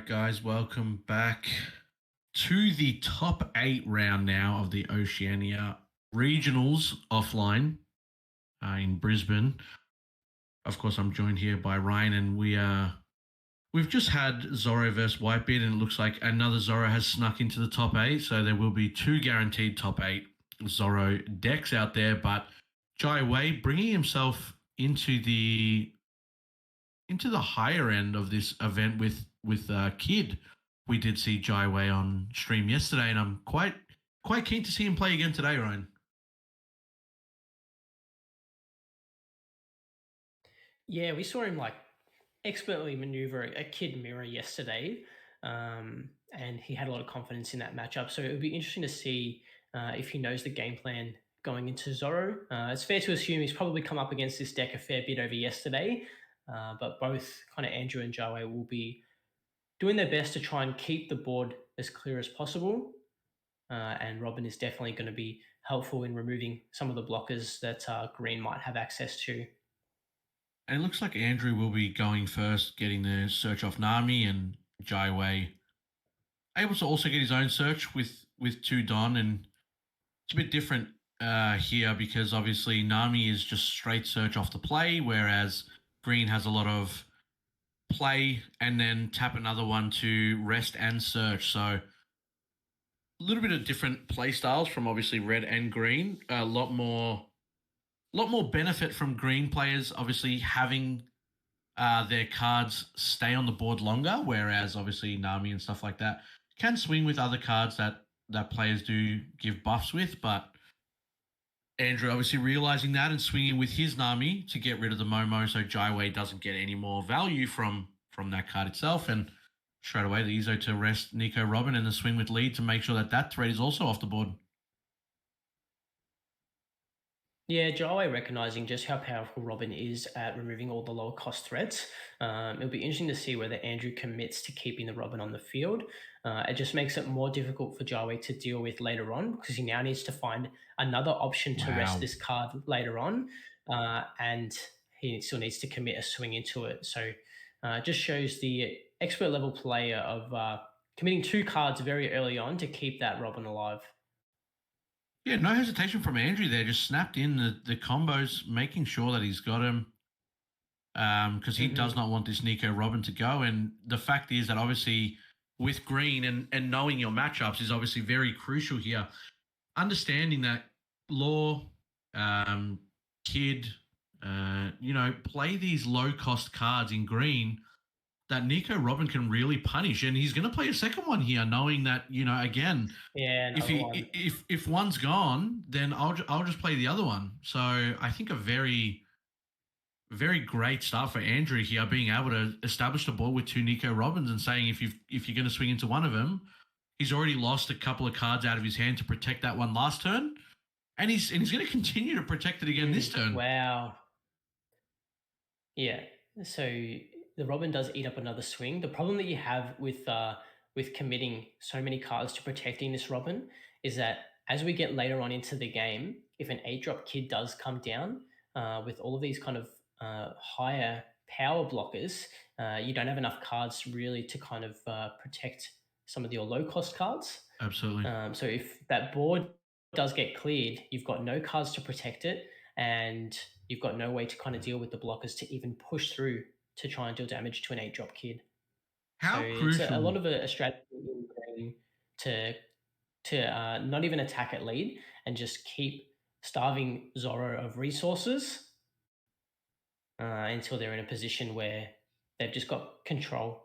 guys, welcome back to the top 8 round now of the Oceania Regionals offline in Brisbane. Of course, I'm joined here by Ryan, and we've just had Zoro versus Whitebeard, and it looks like another Zoro has snuck into the top 8. So there will be 2 guaranteed top 8 Zoro decks out there. But Jaiwei bringing himself into the higher end of this event with Kid. We did see Jaiwei on stream yesterday, and I'm quite keen to see him play again today, Ryan. Yeah, we saw him expertly maneuver a Kid mirror yesterday, and he had a lot of confidence in that matchup. So it would be interesting to see if he knows the game plan going into Zoro. It's fair to assume he's probably come up against this deck a fair bit over yesterday, but both kind of Andrew and Jaiwei will be doing their best to try and keep the board as clear as possible. And Robin is definitely going to be helpful in removing some of the blockers that Green might have access to. And it looks like Andrew will be going first, getting the search off Nami, and Jaiwei able to also get his own search with 2 Don. And it's a bit different here because obviously Nami is just straight search off the play, whereas Green has a lot of play and then tap another one to rest and search. So a little bit of different play styles from obviously red and green. A lot more benefit from green players obviously having their cards stay on the board longer, whereas obviously Nami and stuff like that can swing with other cards that players do give buffs with. But Andrew obviously realizing that and swinging with his Nami to get rid of the Momo, so Jaiwei doesn't get any more value from that card itself. And straight away the Ezo to rest Nico Robin and the swing with lead to make sure that threat is also off the board. Yeah, Jaiwei recognizing just how powerful Robin is at removing all the lower cost threats. It'll be interesting to see whether Andrew commits to keeping the Robin on the field. It just makes it more difficult for Jaiwei to deal with later on because he now needs to find another option to rest this card later on, and he still needs to commit a swing into it. So it just shows the expert level player of committing 2 cards very early on to keep that Robin alive. Yeah, no hesitation from Andrew there. Just snapped in the combos, making sure that he's got him because he does not want this Nico Robin to go. And the fact is that obviously with Green and knowing your matchups is obviously very crucial here. Understanding that Law, Kid, play these low-cost cards in Green that Nico Robin can really punish, and he's going to play a second one here, knowing that again, Yeah, if one's gone, then I'll just play the other one. So I think a very very great start for Andrew here, being able to establish the board with 2 Nico Robins and saying if you're going to swing into one of them, he's already lost a couple of cards out of his hand to protect that one last turn, and he's going to continue to protect it again this turn. Wow. Yeah. So the Robin does eat up another swing. The problem that you have with committing so many cards to protecting this Robin is that as we get later on into the game, if an 8-drop Kid does come down with all of these kind of higher power blockers, you don't have enough cards really to kind of protect some of your low-cost cards. Absolutely. So if that board does get cleared, you've got no cards to protect it, and you've got no way to kind of deal with the blockers to even push through to try and deal damage to an 8-drop Kid. How so crucial! It's a lot of a strategy to not even attack at lead and just keep starving Zoro of resources until they're in a position where they've just got control.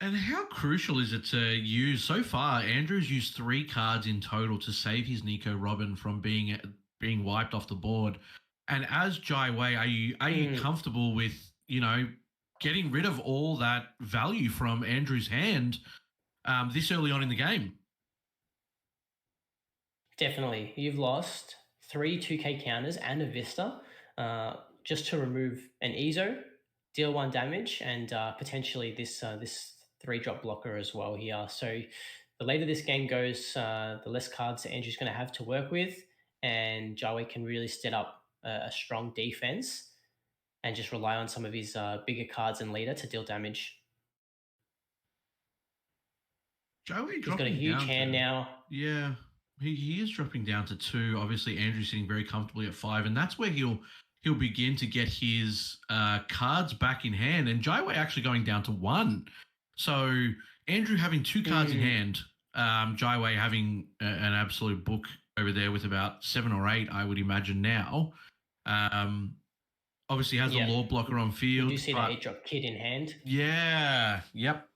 And how crucial is it to use, so far, Andrew's used 3 cards in total to save his Nico Robin from being wiped off the board. And as Jaiwei, are you comfortable with, getting rid of all that value from Andrew's hand this early on in the game? Definitely. You've lost 3 2K counters and a Vista just to remove an Ezo, deal 1 damage, and potentially this 3-drop blocker as well here. So the later this game goes, the less cards Andrew's going to have to work with, and Jaiwei can really set up a strong defense and just rely on some of his bigger cards and leader to deal damage. Jaiwei He's got a dropping huge down hand to now. yeah. He is dropping down to two. Obviously, Andrew's sitting very comfortably at five, and that's where he'll begin to get his cards back in hand. And Jaiwei actually going down to one. So Andrew having two cards in Mm, hand, Jaiwei having an absolute book over there with about seven or eight, I would imagine now. Um, obviously has the yep. law blocker on We do field, see the but 8 drop kid in hand. yeah, yep.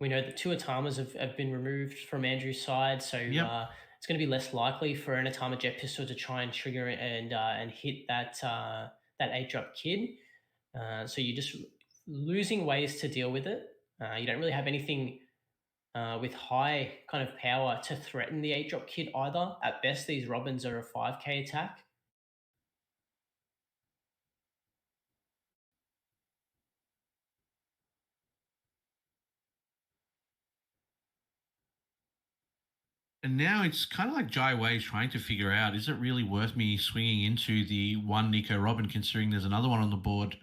We know that two Atamas have been removed from Andrew's side, so Yep. it's going to be less likely for an Atama jet pistol to try and trigger it and hit that 8 drop kid. So you're just losing ways to deal with it. You don't really have anything with high kind of power to threaten the 8 drop kid either. At best, these Robins are a 5k attack. And now it's kind of like Jai Wei's trying to figure out, is it really worth me swinging into the one Nico Robin, considering there's another one on the board?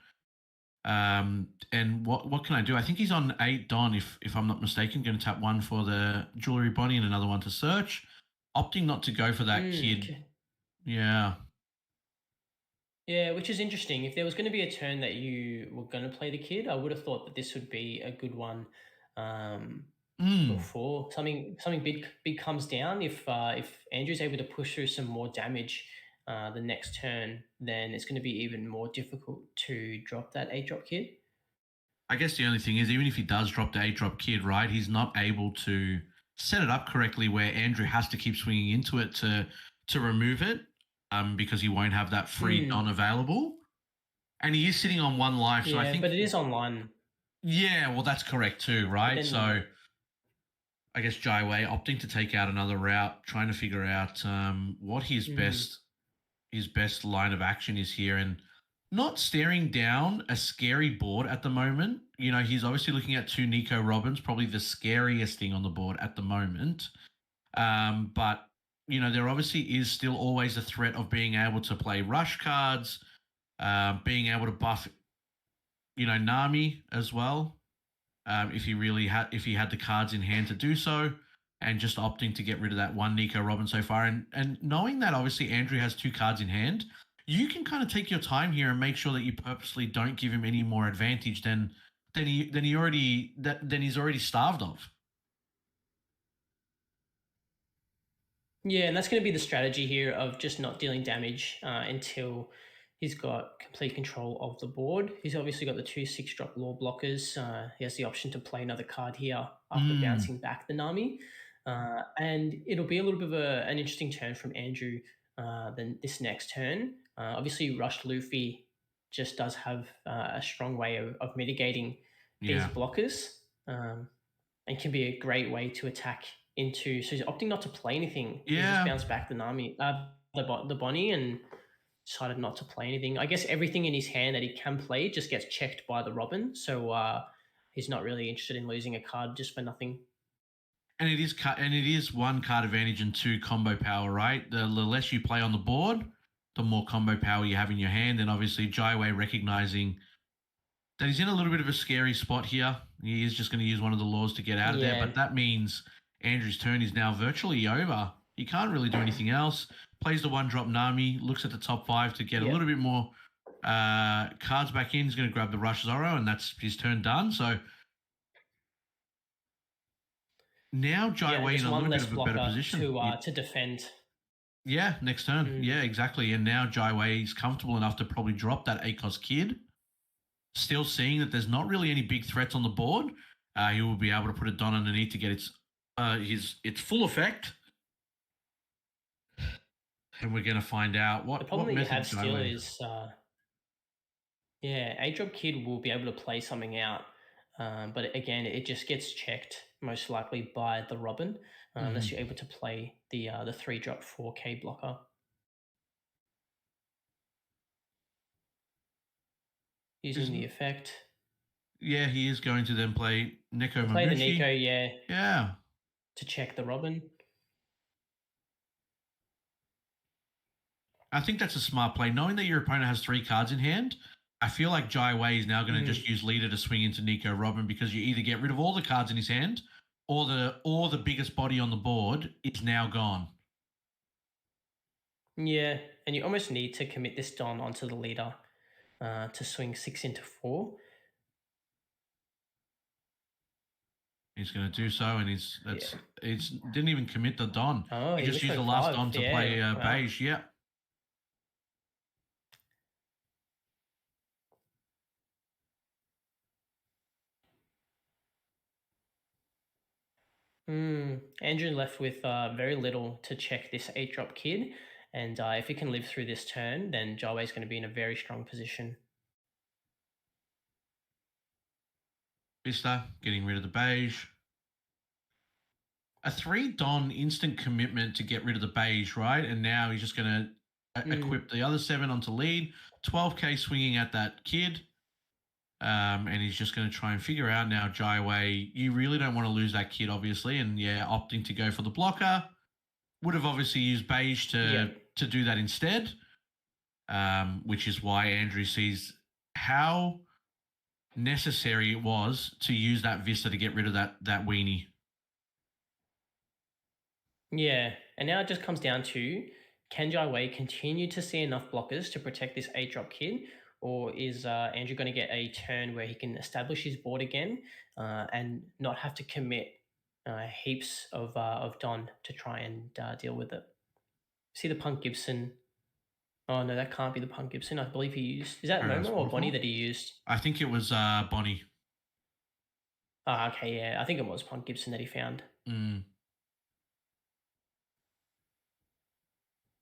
And what can I do? I think he's on 8 Don, if I'm not mistaken. Going to tap one for the Jewelry Bonnie and another one to search. Opting not to go for that kid. Okay. Yeah. Yeah, which is interesting. If there was going to be a turn that you were going to play the kid, I would have thought that this would be a good one. Um, Mm. before something big comes down. If Andrew's able to push through some more damage the next turn, then it's going to be even more difficult to drop that 8 drop kid. I guess the only thing is, even if he does drop the 8 drop kid, right, he's not able to set it up correctly where Andrew has to keep swinging into it to remove it, because he won't have that free Don Mm, available. And he is sitting on one life, so I yeah, think, but it is online. yeah, well, that's correct too, But right? then, So I guess Jaiwei opting to take out another route, trying to figure out what mm, his best line of action is here, and not staring down a scary board at the moment. You know, he's obviously looking at two Nico Robbins, probably the scariest thing on the board at the moment. But you know, there obviously is still always a threat of being able to play rush cards, being able to buff, you know, Nami as well, if he had the cards in hand to do so, and just opting to get rid of that one Nico Robin so far, and knowing that obviously Andrew has two cards in hand, you can kind of take your time here and make sure that you purposely don't give him any more advantage than he's already starved of. yeah, and that's going to be the strategy here of just not dealing damage until he's got complete control of the board. He's obviously got the two 6 drop law blockers. He has the option to play another card here after Mm, bouncing back the Nami. And it'll be a little bit of an interesting turn from Andrew than this next turn. Obviously, Rushed Luffy just does have a strong way of mitigating these yeah, blockers. And can be a great way to attack into. So he's opting not to play anything. He's just yeah. bounced back the Nami, the Bonnie, and decided not to play anything. I guess everything in his hand that he can play just gets checked by the Robin. So he's not really interested in losing a card just for nothing. And it is one card advantage and two combo power, right? The less you play on the board, the more combo power you have in your hand. And obviously, Jaiwei recognizing that he's in a little bit of a scary spot here. He is just going to use one of the laws to get out of there, Yeah, but that means Andrew's turn is now virtually over. He can't really do anything else. Plays the one drop Nami, looks at the top five to get a yeah, little bit more cards back in. He's going to grab the Rush Zoro, and that's his turn done. So now yeah, and Jaiwei in just a one little bit less of a better blocker position. to defend. Yeah, next turn. Mm. Yeah, exactly. And now Jaiwei is comfortable enough to probably drop that ACOS kid. Still seeing that there's not really any big threats on the board. He will be able to put a Don underneath to get its full effect. And we're going to find out The what problem what that you method have still Jaiwei. is yeah, 8 drop kid will be able to play something out. But again, it just gets checked most likely by the Robin, unless Mm-hmm. you're able to play the 3 drop 4K blocker using the Isn't effect. Yeah, he is going to then play Neko Play the Nico, Mamushi. yeah, Yeah. to check the Robin. I think that's a smart play. Knowing that your opponent has three cards in hand, I feel like Jaiwei is now going to Mm. just use leader to swing into Nico Robin because you either get rid of all the cards in his hand, or the biggest body on the board is now gone. Yeah, and you almost need to commit this Don onto the leader to swing 6 into 4. He's going to do so, and he's Yeah. that's it's didn't even commit the Don. Oh, He he just was used showing the last 5. Don to Yeah, play wow. beige. Yeah, Andrew left with very little to check this 8 drop kid, and if he can live through this turn, then Jawei's going to be in a very strong position. Vista getting rid of the beige. A three Don instant commitment to get rid of the beige, right? And now he's just going to equip Mm, the other seven onto lead. 12k swinging at that kid. And he's just going to try and figure out now, Jaiwei, you really don't want to lose that kid, obviously. And yeah, opting to go for the blocker. Would have obviously used beige to yep. to do that instead, which is why Andrew sees how necessary it was to use that Vista to get rid of that weenie. Yeah, and now it just comes down to, can Jaiwei continue to see enough blockers to protect this 8 drop kid, or is Andrew going to get a turn where he can establish his board again and not have to commit heaps of Don to try and deal with it? See the Punk Gibson. Oh no, that can't be the Punk Gibson. I believe he used. Is that Paradise Momo or Bonnie Waterfall. that he used? I think it was Bonnie. Ah, okay, yeah. I think it was Punk Gibson that he found. Mm.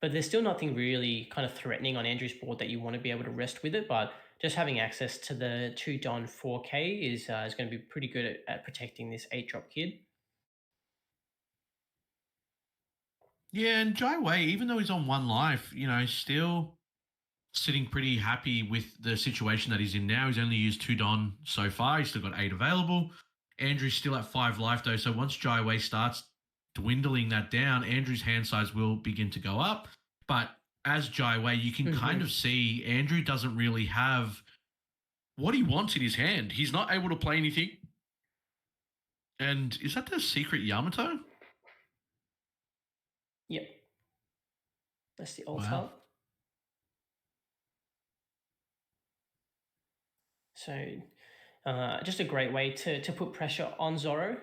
But there's still nothing really kind of threatening on Andrew's board that you want to be able to rest with it. But just having access to the 2 Don 4K is going to be pretty good at protecting this 8 drop kid. Yeah, and Jai Wei, even though he's on one life, still sitting pretty happy with the situation that he's in now. He's only used two Don so far. He's still got 8 available. Andrew's still at 5 life though. So once Jai Wei starts dwindling that down, Andrew's hand size will begin to go up. But as Jai Wei, you can kind Hmm. of see Andrew doesn't really have what he wants in his hand. He's not able to play anything. And is that the secret Yamato? Yep, that's the Wow. altar. So just a great way to put pressure on Zoro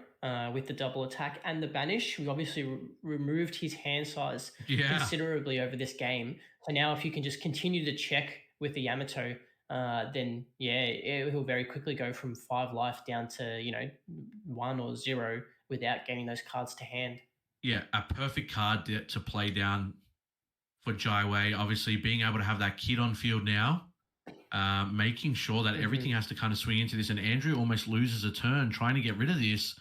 with the double attack and the banish. We obviously removed his hand size Yeah. considerably over this game. So now, if you can just continue to check with the Yamato, then yeah, he'll very quickly go from 5 life down to 1 or 0 without getting those cards to hand. Yeah, a perfect card to play down for Jaiwei. Obviously, being able to have that kid on field now, making sure that everything Hmm. has to kind of swing into this. And Andrew almost loses a turn trying to get rid of this,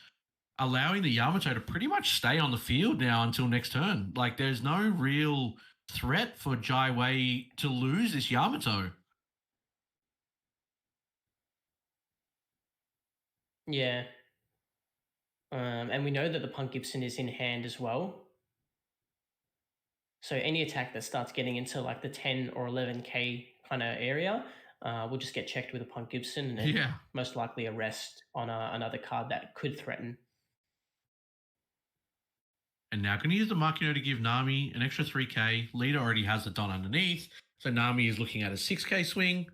allowing the Yamato to pretty much stay on the field now until next turn. Like, there's no real threat for Jaiwei to lose this Yamato. Yeah, and we know that the Punk Gibson is in hand as well. So any attack that starts getting into like the 10 or 11k kind of area will just get checked with a Punt Gibson and then Yeah. most likely a rest on another card that could threaten. And now going to use the Makino to give Nami an extra 3k. Leader already has the Don underneath. So Nami is looking at a 6k swing.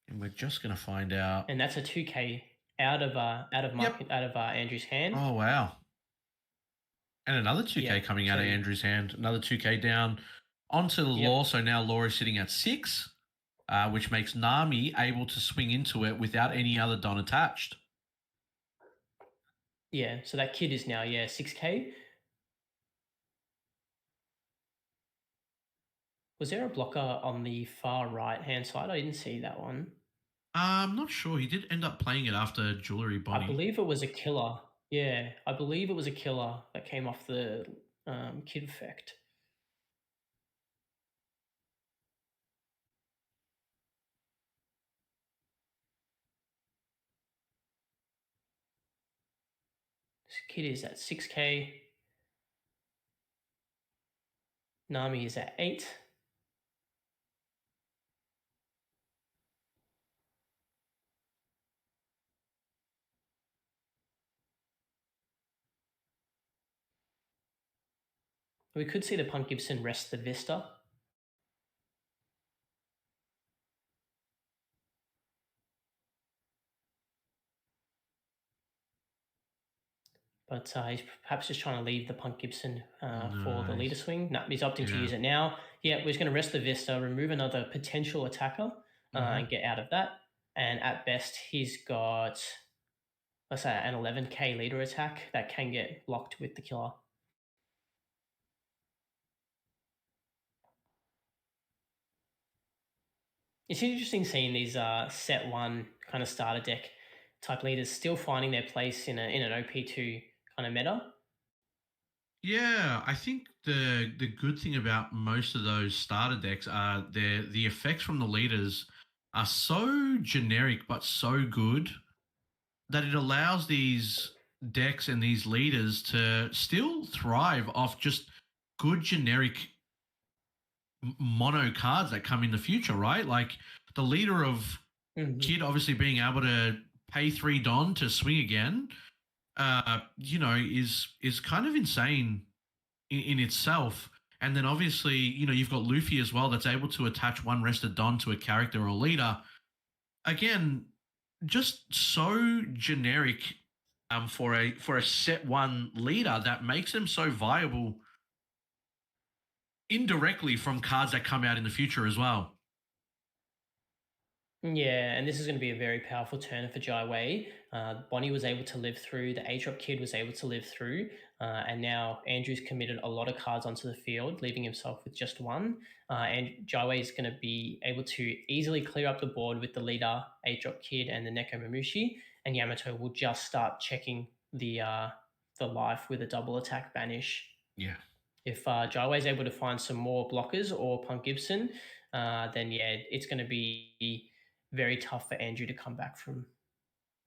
And we're just going to find out. And that's a 2k out of Yep. Andrew's hand. Oh, wow. And another 2k Yeah. coming out of So Andrew's hand. Another 2k down onto the yep. Law. So now Law is sitting at 6, which makes Nami able to swing into it without any other Don attached. Yeah. So that kid is now 6k. Was there a blocker on the far right hand side? I didn't see that one. I'm not sure. He did end up playing it after Jewelry I Bonnie. believe it was a killer. Yeah, I believe it was a killer that came off the kid effect. This kid is at 6k. Nami is at 8. We could see the Punt Gibson rest the Vista, but he's perhaps just trying to leave the Punt Gibson for the leader Nice. swing. No, he's opting to Yeah. use it now. Yeah, we're just going to rest the Vista, remove another potential attacker, Hmm. and get out of that. And at best, he's got, let's say, an 11k leader attack that can get blocked with the killer. It's interesting seeing these set one kind of starter deck type leaders still finding their place in an OP2 kind of meta. Yeah, I think the good thing about most of those starter decks are the effects from the leaders are so generic but so good that it allows these decks and these leaders to still thrive off just good generic mono cards that come in the future, right? Like the leader of Mhm. Kid obviously being able to pay 3 Don to swing again, is kind of insane in itself. And then obviously, you've got Luffy as well that's able to attach one rested Don to a character or leader. Again, just so generic for a set one leader that makes them so viable indirectly from cards that come out in the future as well. Yeah, and this is going to be a very powerful turn for Jaiwei. Bonnie was able to live through, the A-Drop Kid was able to live through, and now Andrew's committed a lot of cards onto the field, leaving himself with just one. And Jaiwei is going to be able to easily clear up the board with the leader, A-Drop Kid, and the Neko Mamushi, and Yamato will just start checking the life with a double attack banish. Yeah. If Jaiwei is able to find some more blockers or Punk Gibson, then yeah, it's going to be very tough for Andrew to come back from.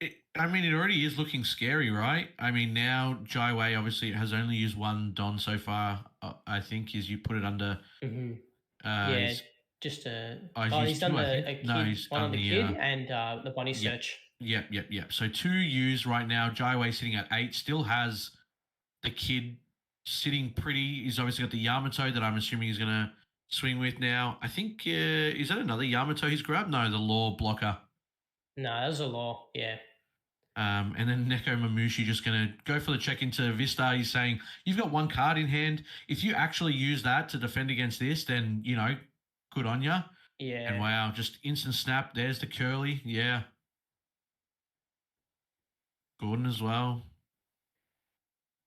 It already is looking scary, right? I mean, now Jaiwei obviously has only used one Don so far. I think is you put it under. Hmm. Yeah, He's just he's oh, used he's done two, I the think. a No, kid he's one done on the the. kid and the bunny Yep, search. yep. So two used right now. Jaiwei sitting at 8, still has the kid sitting pretty. He's obviously got the Yamato that I'm assuming he's gonna swing with now. I think is that another Yamato he's grabbed? No, the law blocker. No, that was a law. Yeah, And then Neko Mamushi just going to go for the check into Vista. He's saying, you've got one card in hand. If you actually use that to defend against this, then, good on you. And yeah, wow, just instant snap. There's the curly. Yeah. Gordon as well.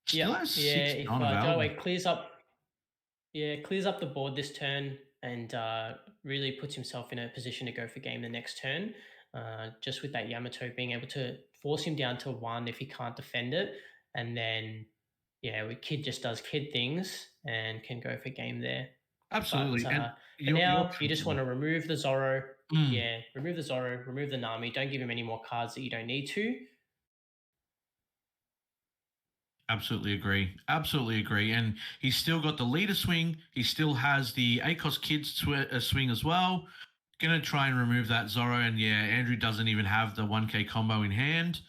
Still yep, has yeah. 6 If unavailable. Jaiwei clears up, yeah, clears up the board this turn and really puts himself in a position to go for game the next turn. Just with that Yamato being able to force him down to one if he can't defend it, and then yeah, Kid just does Kid things and can go for game there. But Absolutely. And for you're now, you just want comfortable. to remove the Zoro. Mm. Yeah, remove the Zoro, remove the Nami. Don't give him any more cards that you don't need to. Absolutely agree. Absolutely agree. And he's still got the leader swing. He still has the ACOS kids swing as well. Gonna try and remove that Zoro, and yeah, Andrew doesn't even have the 1K combo in hand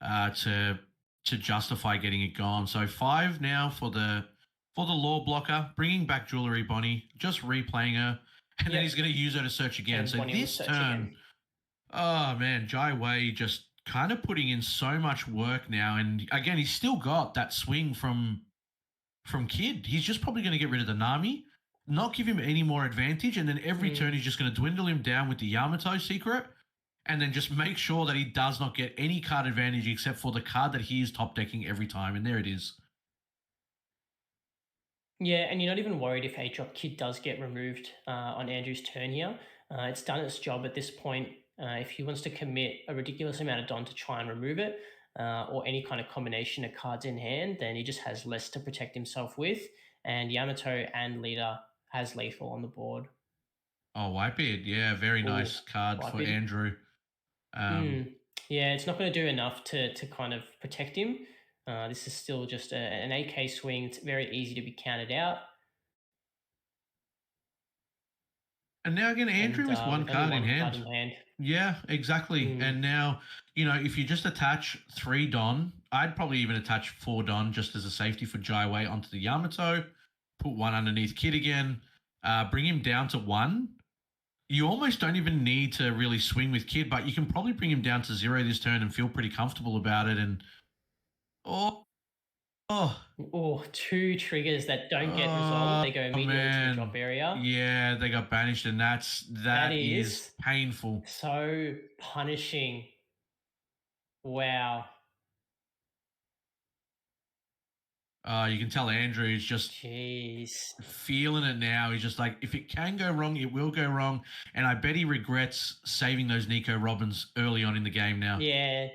to justify getting it gone. So 5 now for the law blocker, bringing back Jewelry Bonnie, just replaying her, and then Yep, he's gonna use her to search again. and So Bonnie will this search again. turn, oh man, Jai Wei just kind of putting in so much work now, and again, he's still got that swing from Kid. He's just probably going to get rid of the Nami, not give him any more advantage, and then every turn Mm. he's just going to dwindle him down with the Yamato secret, and then just make sure that he does not get any card advantage except for the card that he is top decking every time. And there it is. Yeah, and you're not even worried if A Drop Kid does get removed on Andrew's turn here. It's done its job at this point. If he wants to commit a ridiculous amount of Don to try and remove it, or any kind of combination of cards in hand, then he just has less to protect himself with. And Yamato and Leader has lethal on the board. Oh, Whitebeard. Yeah, very Oh, nice card for Whitebeard. Andrew. Um, Mm. Yeah, it's not going to do enough to kind of protect him. This is still just an AK swing. It's very easy to be counted out. And now again, Andrew and with one with only card in one card hand. in hand. Yeah, exactly. Mm, And now, if you just attach 3 Don, I'd probably even attach 4 Don just as a safety for Jaiwei onto the Yamato, put one underneath Kid again, bring him down to 1. You almost don't even need to really swing with Kid, but you can probably bring him down to 0 this turn and feel pretty comfortable about it. And, oh, oh, oh, two triggers that don't get resolved. oh, They go immediately to the drop man. area. Yeah, they got banished, and That that is is painful. so punishing. Wow. You can tell Andrew is just Jeez. feeling it now. He's just like, if it can go wrong, it will go wrong. And I bet he regrets saving those Nico Robbins early on in the game now. Yeah.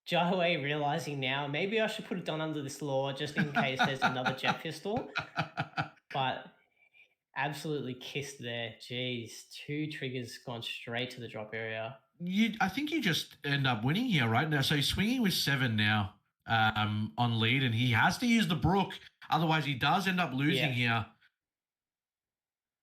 Jaiwei realizing now, maybe I should put it down under this law just in case there's another jet pistol. But absolutely kissed there. Jeez. Two triggers gone straight to the drop area. I think you just end up winning here, right? Now, so he's swinging with 7 now on lead, and he has to use the Brook. Otherwise, he does end up losing Yeah. here.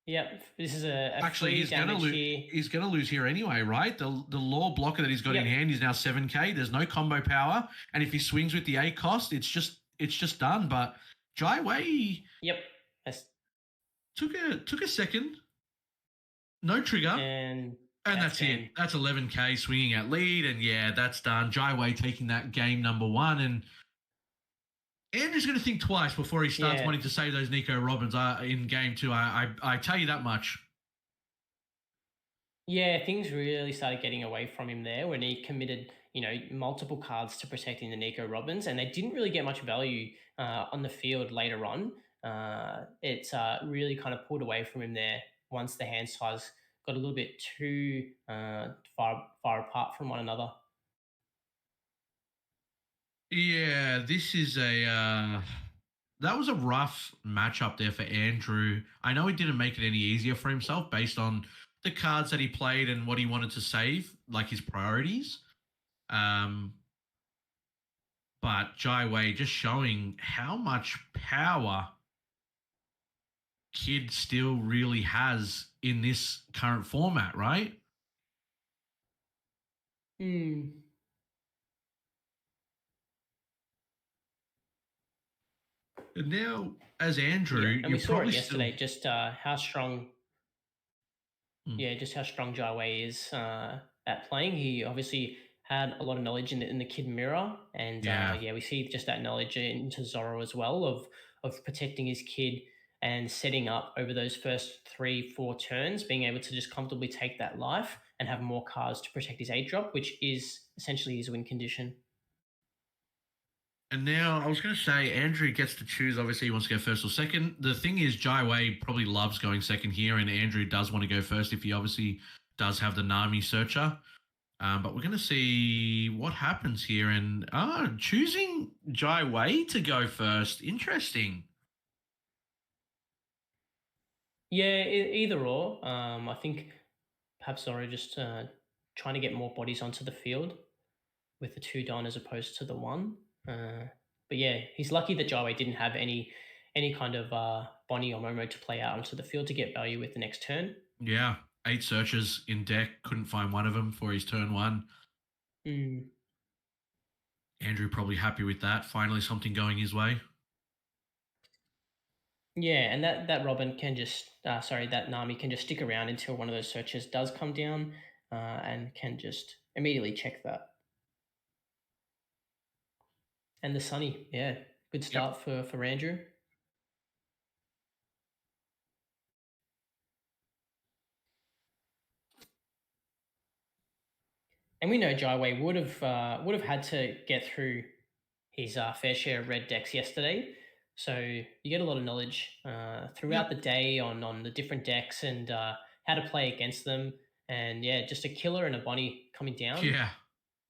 Yep. This is a Actually, free damage here. he's gonna lose here anyway, right? The law blocker that he's got in Yep. hand is now 7K. There's no combo power, and if he swings with the 8 cost, it's just done. But Jaiwei Yep. That's, took a second, no trigger, and and that's that's it. game. That's 11K swinging at lead, and yeah, that's done. Jaiwei taking that game number 1, and Andrew's going to think twice before he starts Yeah. wanting to save those Nico Robbins in game 2. I tell you that much. Yeah, things really started getting away from him there when he committed, multiple cards to protecting the Nico Robbins, and they didn't really get much value on the field later on. It's really kind of pulled away from him there once the hand size got a little bit too far apart from one another. Yeah, this is that was a rough matchup there for Andrew. I know he didn't make it any easier for himself based on the cards that he played and what he wanted to save, like his priorities. Um, but Jaiwei just showing how much power Kid still really has in this current format, right? Hmm. And now, as Yeah, Andrew, and we you're saw probably it still. yesterday. Just how strong Mm, yeah, just how strong Jaiwei is at playing. He obviously had a lot of knowledge in the kid mirror, and yeah. yeah, we see just that knowledge into Zoro as well of protecting his kid and setting up over those first 3-4 turns, being able to just comfortably take that life and have more cards to protect his 8 drop, which is essentially his win condition. And now I was going to say Andrew gets to choose. Obviously, he wants to go first or second. The thing is, Jaiwei probably loves going second here, and Andrew does want to go first if he obviously does have the Nami searcher. But we're going to see what happens here. And choosing Jaiwei to go first. Interesting. Yeah, either or. I think perhaps Zoro just trying to get more bodies onto the field with the 2 Don as opposed to the 1. Uh, but yeah, he's lucky that Jaiwei didn't have any kind of Bonnie or Momo to play out onto the field to get value with the next turn. Yeah, 8 searches in deck. Couldn't find one of them for his turn 1. Mm. Andrew probably happy with that. Finally, something going his way. Yeah, and that Robin can just sorry, that Nami can just stick around until one of those searches does come down and can just immediately check that. And the Sunny, yeah, good Yep. start for Andrew. And we know Jaiwei would have had to get through his fair share of red decks yesterday. So you get a lot of knowledge throughout Yep. the day on the different decks and how to play against them. And yeah, just a killer and a Bonnie coming down. Yeah.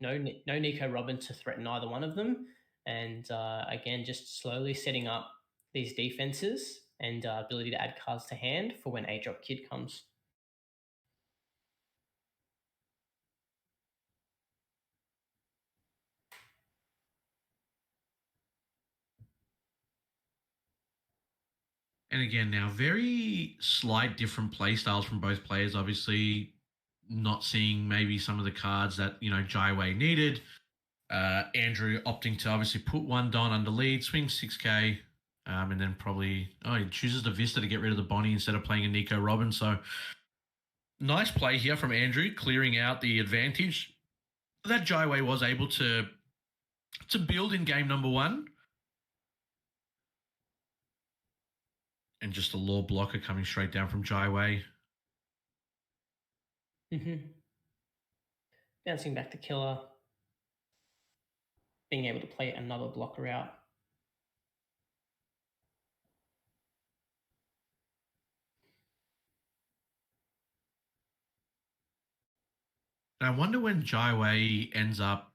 No Nico Robin to threaten either one of them. And again, just slowly setting up these defenses and ability to add cards to hand for when A drop kid comes. And again, now very slight different play styles from both players. Obviously, not seeing maybe some of the cards that Jaiwei needed. Andrew opting to obviously put one Don under lead, swing 6k, and then probably he chooses the Vista to get rid of the Bonnie instead of playing a Nico Robin. So nice play here from Andrew, clearing out the advantage that Jaiwei was able to build in game number one. And just a law blocker coming straight down from Jaiwei. Bouncing back to killer, being able to play another blocker out. And I wonder when Jaiwei ends up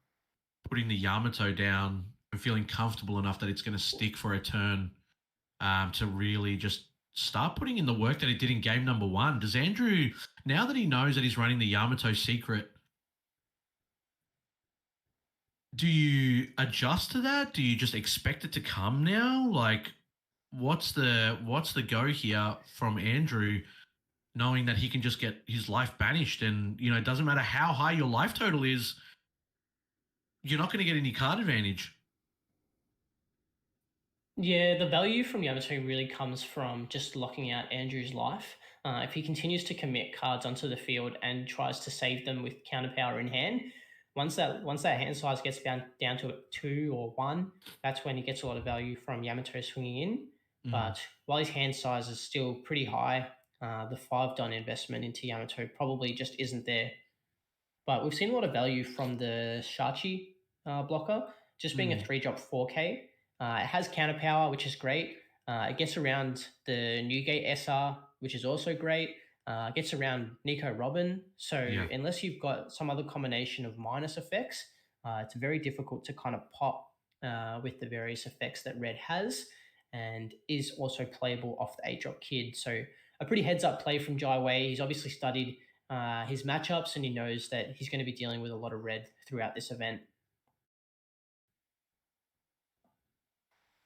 putting the Yamato down and feeling comfortable enough that it's going to stick for a turn to really just start putting in the work that he did in game number one. Does Andrew, now that he knows that he's running the Yamato secret, do you adjust to that? Do you just expect it to come now? Like, what's the go here from Andrew, knowing that he can just get his life banished, and it doesn't matter how high your life total is, you're not going to get any card advantage. Yeah, the value from Yamato really comes from just locking out Andrew's life. If he continues to commit cards onto the field and tries to save them with counterpower in hand, once that hand size gets down to 2 or 1, that's when he gets a lot of value from Yamato swinging in. But while his hand size is still pretty high, the 5 Don investment into Yamato probably just isn't there. But we've seen a lot of value from the Shachi blocker, just being a 3-drop 4K. It has counter power, which is great. It gets around the Newgate SR, which is also great. It gets around Nico Robin. So unless you've got some other combination of minus effects, it's very difficult to kind of pop with the various effects that Red has, and is also playable off the 8-drop kid. So a pretty heads-up play from Jaiwei. He's obviously studied his matchups, and he knows that he's going to be dealing with a lot of red throughout this event.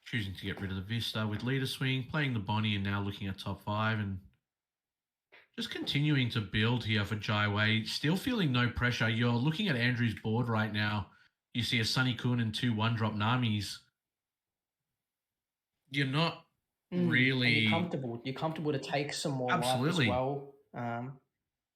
Choosing to get rid of the Vista with leader swing, playing the Bonnie, and now looking at top 5 and just continuing to build here for Jaiwei. Still feeling no pressure. You're looking at Andrew's board right now. You see a Sunny Kun and 2 1-drop Namis. You're not really... And you're comfortable to take some more Absolutely. life as well.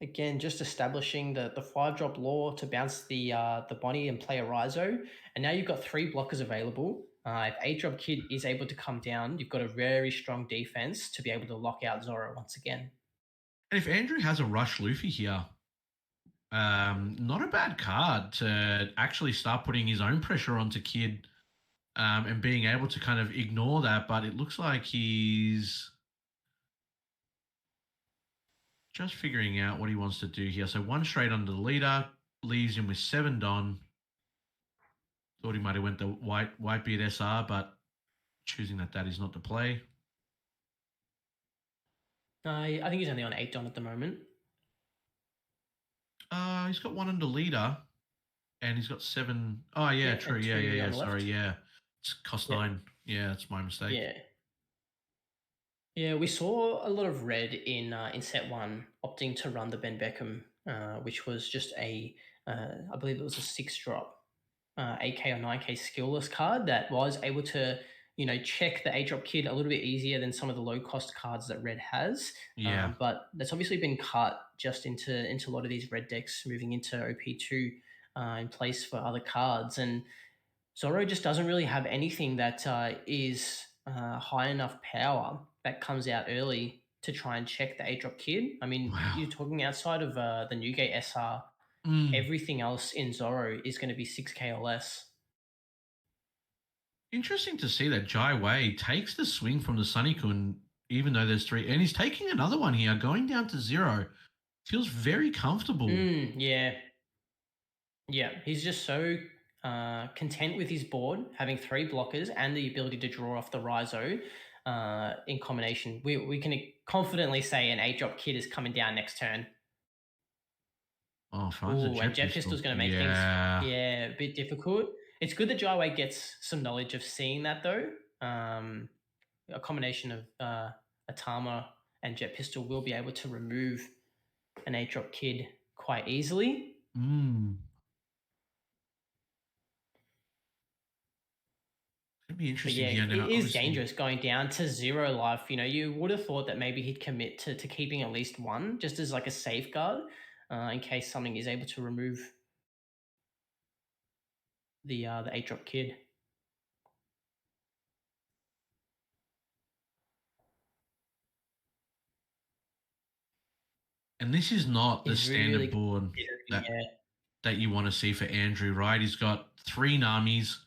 Again, just establishing the 5-drop law to bounce the Bonnie and play a Raizo. And now you've got 3 blockers available. If 8-drop kid is able to come down, you've got a very strong defense to be able to lock out Zoro once again. And if Andrew has a Rush Luffy here, not a bad card to actually start putting his own pressure onto Kid, and being able to kind of ignore that. But it looks like he's just figuring out what he wants to do here. So 1 straight under the leader, leaves him with 7 Don. Thought he might have went the Whitebeard SR, but choosing that is not the play. I think he's only on 8 Don at the moment. He's got 1 under leader, and he's got 7. Oh yeah, true. Yeah. Sorry, yeah. It's cost 9. Yeah, that's my mistake. Yeah, we saw a lot of red in set 1 opting to run the Ben Beckham, which was just I believe it was a 6-drop 8K or 9K skillless card that was able to check the 8-drop kid a little bit easier than some of the low-cost cards that red has. Yeah. But that's obviously been cut just into a lot of these red decks moving into OP2 in place for other cards. And Zoro just doesn't really have anything that is high enough power that comes out early to try and check the 8-drop kid. I mean, you're talking outside of the Newgate SR, everything else in Zoro is going to be 6K or less. Interesting to see that Jaiwei takes the swing from the Sunny Kun, even though there's 3, and he's taking another one here, going down to 0. Feels very comfortable. Yeah, he's just so content with his board, having 3 blockers and the ability to draw off the Raizo in combination. We can confidently say an 8-drop kid is coming down next turn. Oh, and Jet Pistol's going to make things a bit difficult. It's good that Jaiwei gets some knowledge of seeing that, though. A combination of Atama and Jet Pistol will be able to remove an 8 drop kid quite easily. Mm. It'd be But interesting yeah, here it now. is Obviously, dangerous going down to zero life. You know, you would have thought that maybe he'd commit to keeping at least one, just as like a safeguard, in case something is able to remove the 8 drop kid. and this is not the Is standard really board considering, that yeah. that you want to see for Andrew, right? He's got three Namis,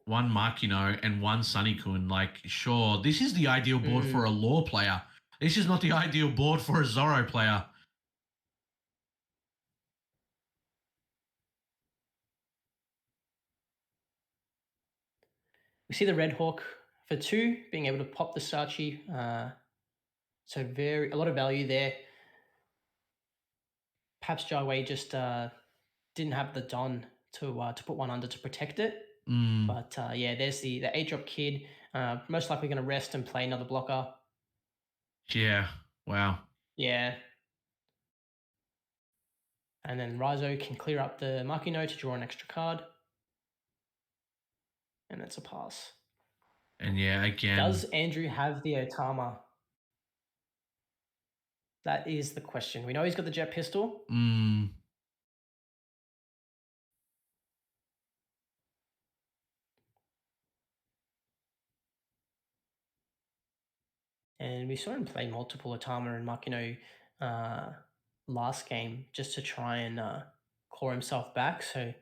one Makino, and one Sunnykun. Like, sure, this is the ideal board for Mm. a Law player. This is not the ideal board for a Zoro player. We see the Red Hawk for 2, being able to pop the Sachi. So a lot of value there. Perhaps Jaiwei just didn't have the Don to put one under to protect it. Mm, But yeah, there's the 8 drop kid. Most likely going to rest and play another blocker. yeah, wow. Yeah. And then Rizo can clear up the Makino to draw an extra card. And that's a pass. And yeah, again, Does Andrew have the Otama? That is the question. We know he's got the jet pistol. mm, And we saw him play multiple Otama and Makino uh, last game just to try and claw himself back. So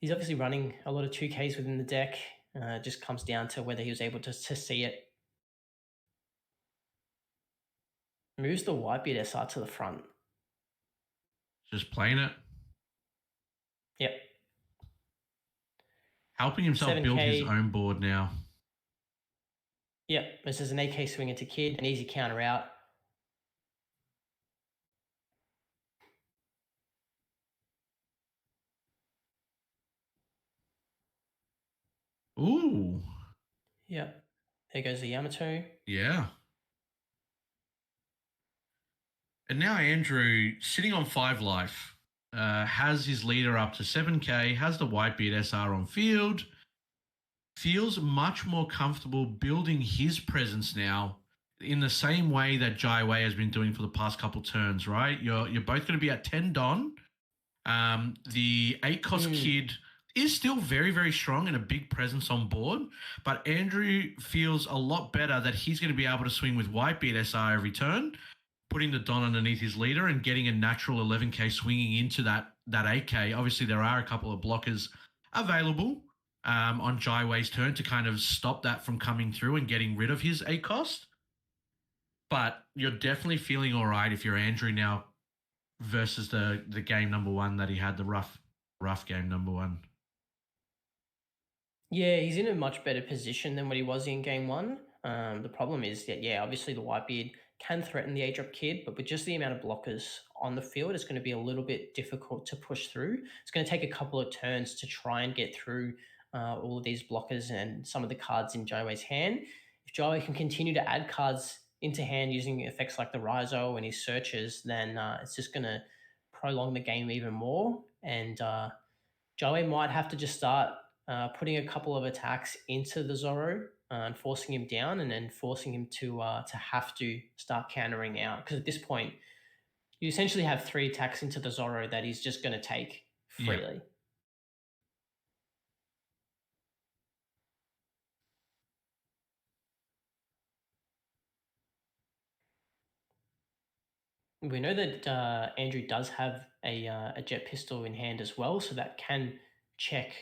he's obviously running a lot of 2Ks within the deck. It just comes down to whether he was able to see it. Moves the Whitebeard SR to the front. just playing it, Yep. helping himself build his 7K. own board now. Yep. This is an AK swing into kid, an easy counter out. Ooh, Yep. There goes the Yamato. yeah. And now Andrew, sitting on 5 life, has his leader up to 7K, has the Whitebeard SR on field, feels much more comfortable building his presence now in the same way that Jaiwei has been doing for the past couple turns, right? You're both going to be at 10 Don. The 8 cost kid is still very, very strong and a big presence on board, but Andrew feels a lot better that he's going to be able to swing with Whitebeard SR every turn, putting the Don underneath his leader and getting a natural 11K swinging into that 8K. Obviously, there are a couple of blockers available on Jaiwei's turn to kind of stop that from coming through and getting rid of his 8 cost. But you're definitely feeling all right if you're Andrew now versus the game number 1 that he had, the rough game number 1. Yeah, he's in a much better position than what he was in game one. The problem is that, yeah, obviously the Whitebeard can threaten the 8 drop kid, but with just the amount of blockers on the field, it's going to be a little bit difficult to push through. It's going to take a couple of turns to try and get through all of these blockers and some of the cards in Jaiwei's hand. If Jaiwei can continue to add cards into hand using effects like the Rizo and his searches, then it's just going to prolong the game even more. And Jaiwei might have to just start putting a couple of attacks into the Zoro and forcing him down, and then forcing him to have to start countering out. Because at this point, you essentially have 3 attacks into the Zoro that he's just going to take Yeah, freely. We know that Andrew does have a jet pistol in hand as well, so that can check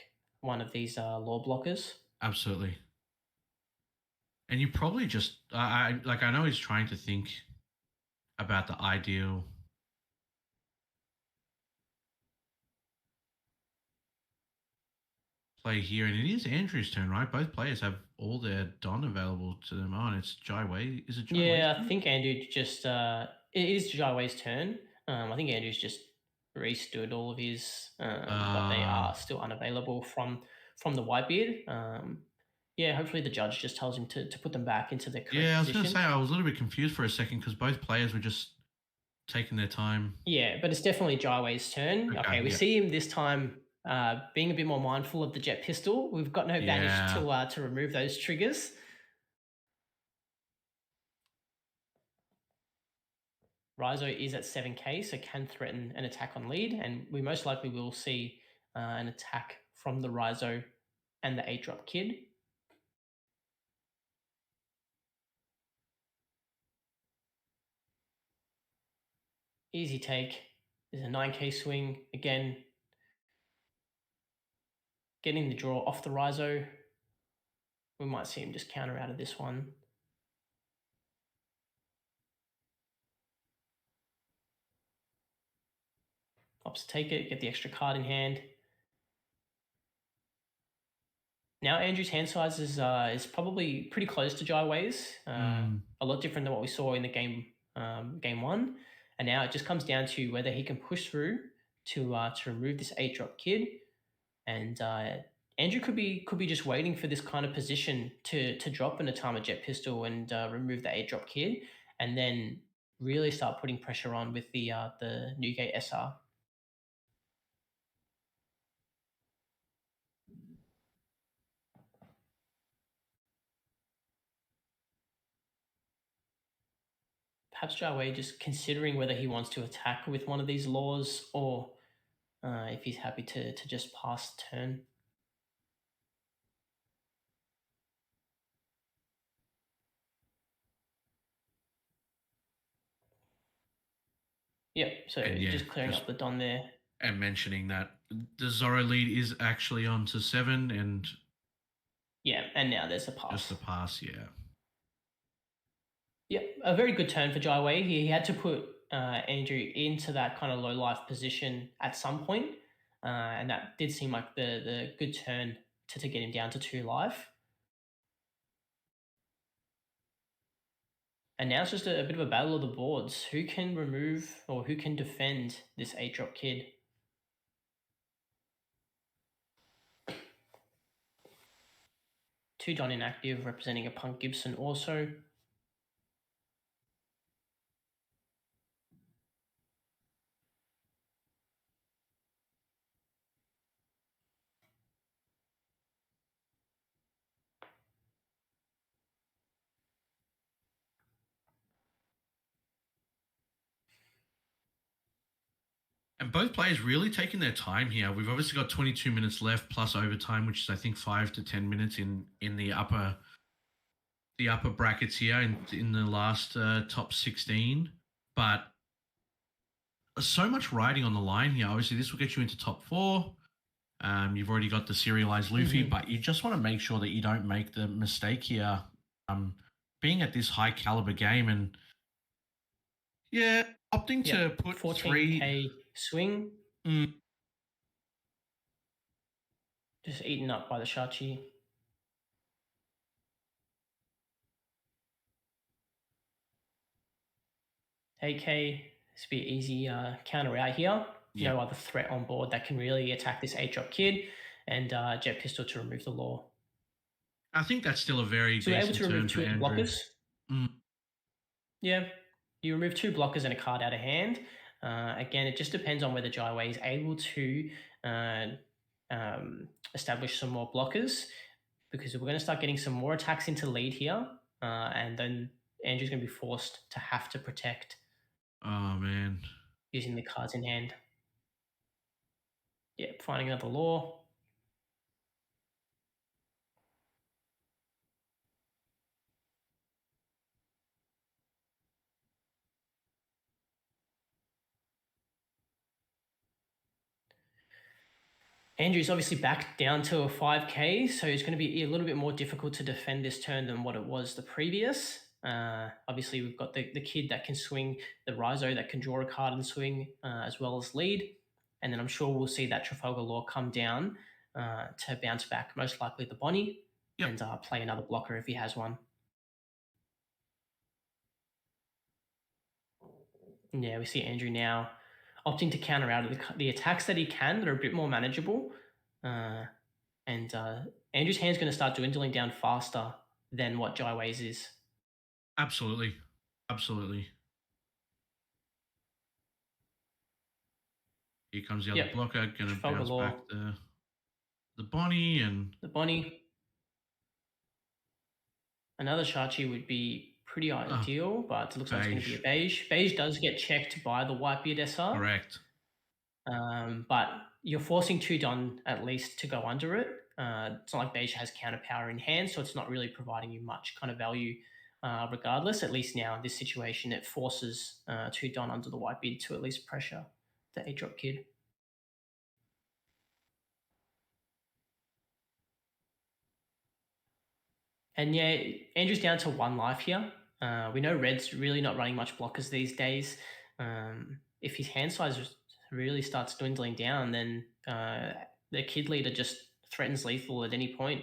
one of these law blockers. absolutely. And you probably just I know he's trying to think about the ideal play here, and it is Andrew's turn, right? Both players have all their Don available to them. Oh, and it's Jaiwei. Is it Jaiwei's Yeah, I turn? think Andrew just it is Jaiwei's turn. I think Andrew's just restood all of his, but they Uh, are still unavailable from the Whitebeard. Yeah, hopefully the judge just tells him to put them back into their correct Yeah, I was going to say position. I was a little bit confused for a second because both players were just taking their time. Yeah, but it's definitely Jaiwei's turn. Okay, Okay, we yeah. see him this time being a bit more mindful of the jet pistol. We've got no banish Yeah. to remove those triggers. Rizo is at 7k, so can threaten an attack on lead, and we most likely will see an attack from the Rizo and the 8 drop kid. Easy take. There's a 9k swing. Again, getting the draw off the Rizo. We might see him just counter out of this one. Opts to take it, get the extra card in hand. Now Andrew's hand size is probably pretty close to Jaiwei's. Mm. A lot different than what we saw in the game one. And now it just comes down to whether he can push through to remove this 8 drop kid. And Andrew could be just waiting for this kind of position to drop an Atama jet pistol and remove the 8 drop kid, and then really start putting pressure on with the Newgate SR. Perhaps Jaiwei just considering whether he wants to attack with one of these laws or if he's happy to just pass turn. Yep, so And yeah, just clearing just up the Don there. and mentioning that the Zoro lead is actually on to 7 and Yeah, and now there's a just pass. the pass, yeah. Yeah, a very good turn for Jaiwei. He had to put Andrew into that kind of low life position at some point, and that did seem like the good turn to get him down to 2 life. And now it's just a bit of a battle of the boards. Who can remove or who can defend this 8 drop kid? Two Don inactive representing a Punk Gibson also. And both players really taking their time here. We've obviously got 22 minutes left plus overtime, which is I think 5 to 10 minutes in the upper brackets here in the last top 16. But so much riding on the line here. Obviously, this will get you into top 4. You've already got the serialized Luffy, but you just want to make sure that you don't make the mistake here. Being at this high caliber game and yeah, opting Yep, to put 14k swing. Mm, Just eaten up by the Shachi. 8k, this would be an easy counter out here. yeah, No other threat on board that can really attack this 8 drop kid, and jet pistol to remove the law. I think that's still a very So we're able decent to remove turn for 2 Andrew. blockers. Mm, Yeah, you remove 2 blockers and a card out of hand. Again, it just depends on whether Jaiwei is able to uh, establish some more blockers, because we're going to start getting some more attacks into lead here, and then Andrew's going to be forced to have to protect oh man. using the cards in hand. Yeah, finding another law. Andrew's obviously back down to a 5k, so it's going to be a little bit more difficult to defend this turn than what it was the previous. Obviously, we've got the kid that can swing, the Rizo that can draw a card and swing, as well as lead. And then I'm sure we'll see that Trafalgar Law come down to bounce back, most likely the Bonnie, Yep. and play another blocker if he has one. Yeah, we see Andrew now opting to counter out of the attacks that he can that are a bit more manageable. And Andrew's hand's going to start dwindling down faster than what Jaiwei's is. Absolutely. Absolutely. Here comes the other Yep. blocker, gonna Trafalgar bounce back Law, the Bonnie, and the Bonnie. Another Shachi would be pretty oh, ideal, but it looks like it's going to be a beige. beige. Beige does get checked by the Whitebeard SR, Correct. but you're forcing two Don at least to go under it. It's not like Beige has counter power in hand, so it's not really providing you much kind of value. Regardless, at least now in this situation, it forces two Don under the Whitebeard to at least pressure the 8-drop kid. And yeah, Andrew's down to 1 life here. We know Red's really not running much blockers these days. If his hand size really starts dwindling down, then the kid leader just threatens lethal at any point.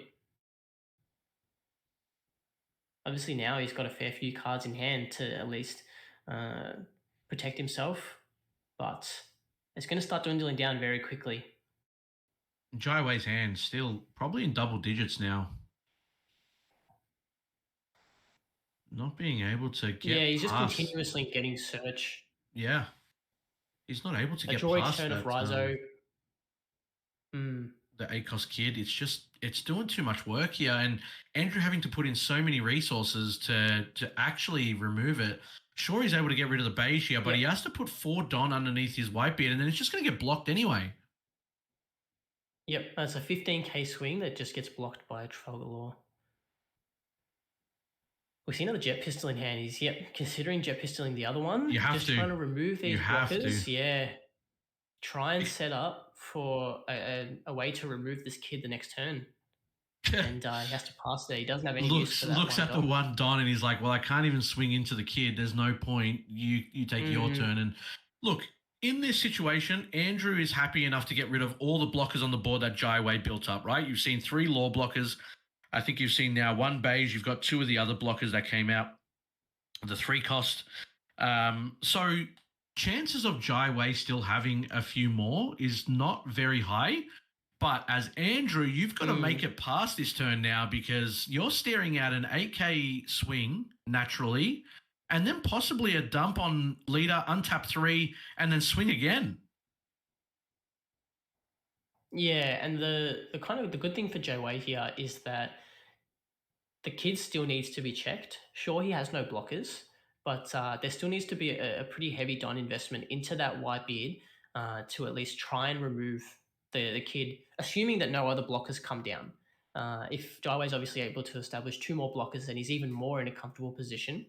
Obviously, now he's got a fair few cards in hand to at least uh, protect himself, but it's going to start dwindling down very quickly. Jaiwei's hand still probably in double digits now. Not being able to Yeah, get he's just past. continuously getting search. Yeah, he's not able to A get draw each past turn of that. Rizo. Mm. The ACOS kid. It's doing too much work here, and Andrew having to put in so many resources to actually remove it. Sure, he's able to get rid of the beige here, but Yep. he has to put 4 Don underneath his Whitebeard, and then it's just going to get blocked anyway. Yep, that's a 15k swing that just gets blocked by a Trafalgar Law. We see another Jet Pistol in hand. He's, yep, considering Jet Pistoling the other one. You have Just to. trying to remove You these have blockers. to. Yeah. Try and set up for a way to remove this kid the next turn. And he has to pass there. He doesn't have any use for that looks one at the Don. 1 Don, and he's like, "Well, I can't even swing into the kid. There's no point. You take your turn." And look, in this situation, Andrew is happy enough to get rid of all the blockers on the board that Jaiwei built up. Right? You've seen 3 law blockers. I think you've seen now 1 beige. You've got 2 of the other blockers that came out. The 3 cost. So chances of Jaiwei still having a few more is not very high. But as Andrew, you've got to make it past this turn now, because you're staring at an 8k swing naturally, and then possibly a dump on leader, untap 3, and then swing again. Yeah, and the kind of the good thing for Jaiwei here is that the kid still needs to be checked. Sure, he has no blockers, but there still needs to be a pretty heavy Don investment into that Whitebeard to at least try and remove the kid, assuming that no other blockers come down. If Jaiwei's obviously able to establish 2 more blockers, then he's even more in a comfortable position.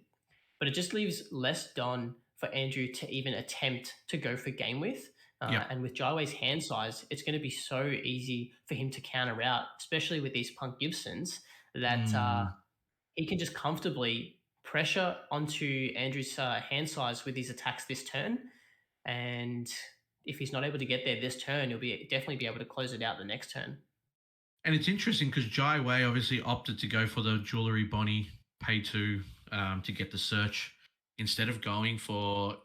But it just leaves less Don for Andrew to even attempt to go for game with. And with Jaiwei's hand size, it's going to be so easy for him to counter out, especially with these Punk Gibsons, that he can just comfortably pressure onto Andrew's hand size with his attacks this turn. And if he's not able to get there this turn, he'll be definitely be able to close it out the next turn. And it's interesting because Jaiwei obviously opted to go for the jewelry Bonnie pay to get the search instead of going for,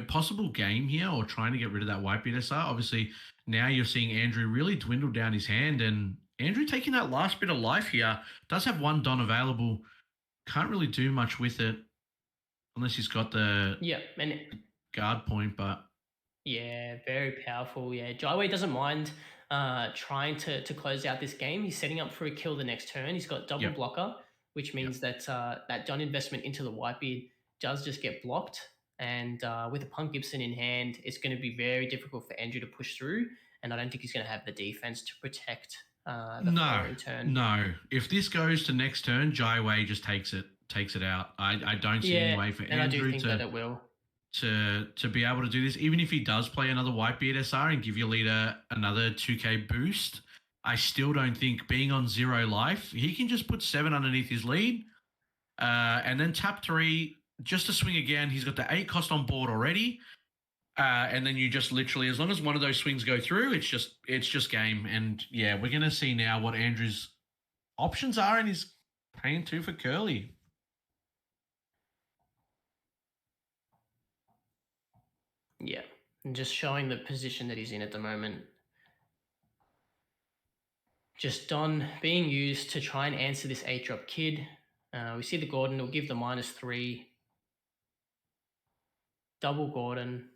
possible game here or trying to get rid of that white BSR. Obviously, now you're seeing Andrew really dwindle down his hand, and Andrew taking that last bit of life here does have 1 Don available. Can't really do much with it unless he's got the and guard point, but yeah, very powerful. Yeah, Jaiwei doesn't mind trying to close out this game. He's setting up for a kill the next turn. He's got double blocker, which means that that Don investment into the Whitebeard does just get blocked. And with a Punk Gibson in hand, it's going to be very difficult for Andrew to push through. And I don't think he's going to have the defense to protect the following turn. No. If this goes to next turn, Jaiwei just takes it out. I don't see any way for and I do Andrew think that it will. to be able to do this. Even if he does play another Whitebeard SR and give your leader another 2k boost, I still don't think, being on 0 life, he can just put 7 underneath his lead and then tap 3 just to swing again. He's got the 8 cost on board already. And then you just literally, as long as one of those swings go through, it's just game. And yeah, we're going to see now what Andrew's options are, and he's paying 2 for Curly. Yeah, and just showing the position that he's in at the moment. Just Don being used to try and answer this 8-drop kid. We see the Gordon, will give the -3. Double Gordon.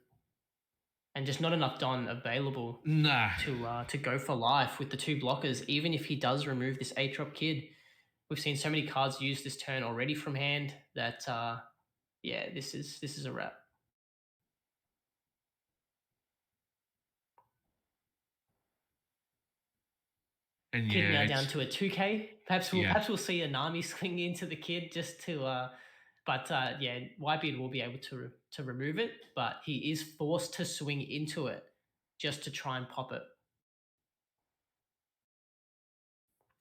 And just not enough Don available Nah. to go for life with the 2 blockers, even if he does remove this 8-drop kid. We've seen so many cards used this turn already from hand that, yeah, this is a wrap. And Kid yeah, now down it's to a 2K. Perhaps we'll yeah. perhaps we'll see a Nami swing into the kid just to but yeah, Whitebeard will be able to remove it, but he is forced to swing into it just to try and pop it.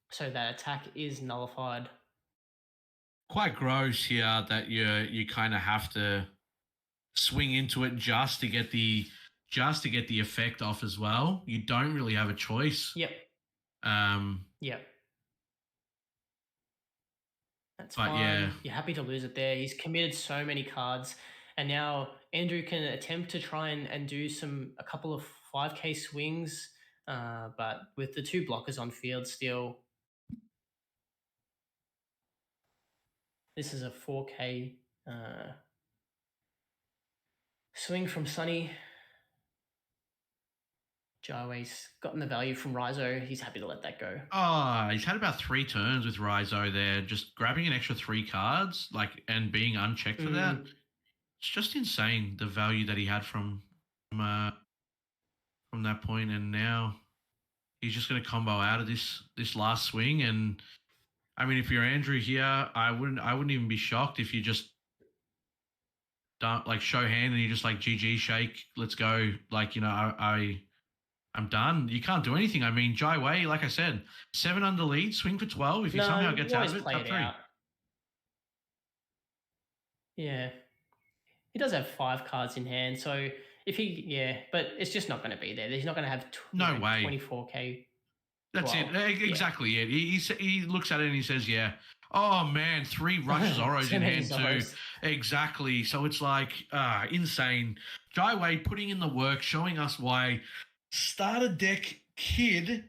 So that attack is nullified. Quite gross here that you kind of have to swing into it just to get the effect off as well. You don't really have a choice. Yep. Um, Yep. That's but fine. yeah, You're happy to lose it there. He's committed so many cards. And now Andrew can attempt to try and do a couple of 5K swings. But with the 2 blockers on field still, this is a 4K swing from Sunny. Jaiwei's gotten the value from Rizo. He's happy to let that go. he's had about 3 turns with Rizo there, just grabbing an extra 3 cards, and being unchecked for that. It's just insane the value that he had from that point, and now he's just going to combo out of this last swing. And I mean, if you're Andrew here, I wouldn't even be shocked if you just don't show hand and you just GG shake, let's go. I'm done. You can't do anything. I mean, Jaiwei, like I said, 7 under lead, swing for 12. If he somehow gets out of it, top 3. Out. Yeah. He does have 5 cards in hand, so but it's just not going to be there. He's not going to have no way 24K. That's it. Exactly it. He looks at it and he says, yeah. Oh, man, 3 Rush Zoros in hand too. Exactly. So it's insane. Jaiwei putting in the work, showing us why starter deck kid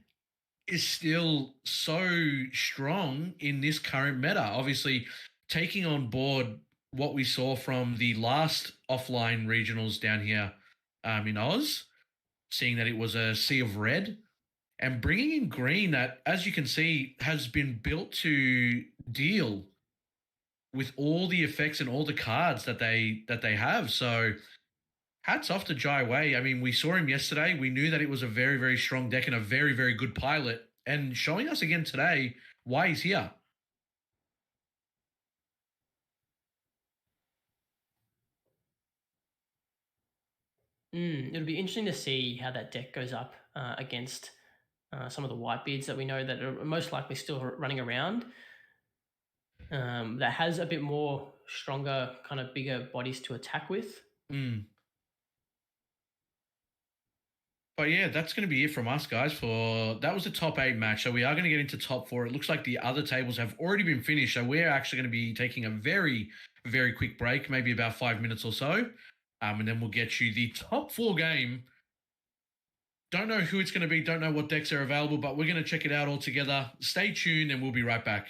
is still so strong in this current meta. Obviously, taking on board what we saw from the last offline regionals down here in Oz, seeing that it was a sea of red, and bringing in green that, as you can see, has been built to deal with all the effects and all the cards that they have. So hats off to Jaiwei. I mean, we saw him yesterday. We knew that it was a very, very strong deck and a very, very good pilot. And showing us again today why he's here. It'll be interesting to see how that deck goes up against some of the Whitebeards that we know that are most likely still running around. That has a bit more stronger, kind of bigger bodies to attack with. But yeah, that's going to be it from us, guys. That was the top 8 match. So we are going to get into top 4. It looks like the other tables have already been finished. So we're actually going to be taking a very, very quick break, maybe about 5 minutes or so. And then we'll get you the top 4 game. Don't know who it's going to be. Don't know what decks are available, but we're going to check it out all together. Stay tuned and we'll be right back.